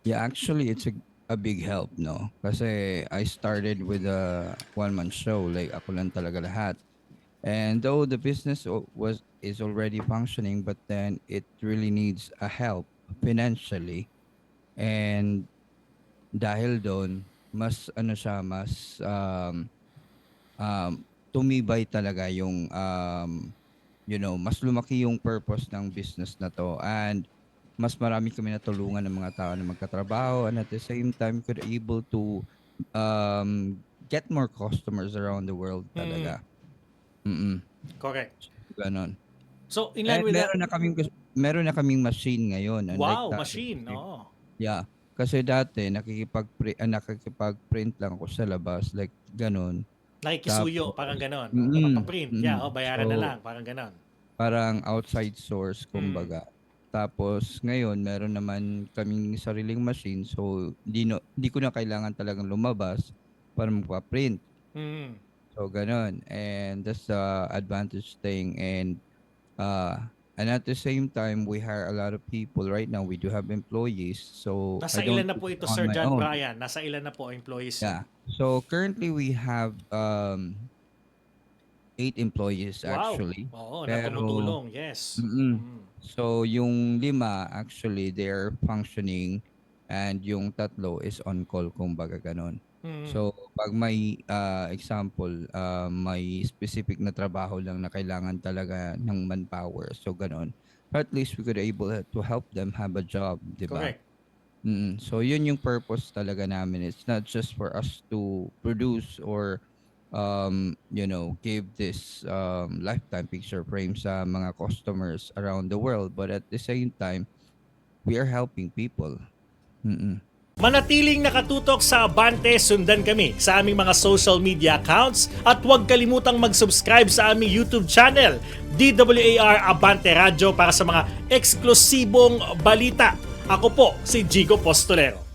Yeah, actually, it's a big help, no? Kasi I started with a one-man show, like ako lang talaga lahat. And though the business is already functioning, but then it really needs a help financially. And dahil doon, mas ano siya, mas tumibay talaga yung mas lumaki yung purpose ng business na to, and mas marami kami natulungan ng mga tao na magkatrabaho, and at the same time could able to get more customers around the world Mm, talaga. Mm. correct. Ganon. So, in line And with that, meron na kaming machine ngayon, unlike wow, dati machine. kasi, Oo. yeah, kasi dati nakikipag-print lang ako sa labas, like ganon. Nakikisuyo, parang Tapos ganon. mm, Papaprint. Yeah, mm. oh, bayaran na So lang, parang ganon. parang outside source Mm. kumbaga. Tapos ngayon meron naman kaming sariling machine, so di ko na kailangan talagang lumabas para magpa-print. Mm. So gano'n, and that's the advantage thing. And at the same time we hire a lot of people right now. We do have employees, so I Nasa don't ilan na do po it ito, on Sir my John own. Brian? Nasa ilan na po ang employees nyo? Yeah. So currently we have 8 employees Wow. actually. Oo, na Pero tumutulong. Yes. mm. Mm. So yung 5 actually they're functioning, and yung 3 is on call kumbaga gano'n. Mm. So pag may example, may specific na trabaho lang na kailangan talaga ng manpower, so gano'n. At least we could able to help them have a job, 'di ba? Correct. So yun yung purpose talaga namin. It's not just for us to produce or give this lifetime picture frame sa mga customers around the world, but at the same time, we are helping people. Mm-mm. Manatiling nakatutok sa Abante, sundan kami sa aming mga social media accounts at huwag kalimutang mag-subscribe sa aming YouTube channel, DWAR Abante Radio, para sa mga eksklusibong balita. Ako po si Jigo Postolero.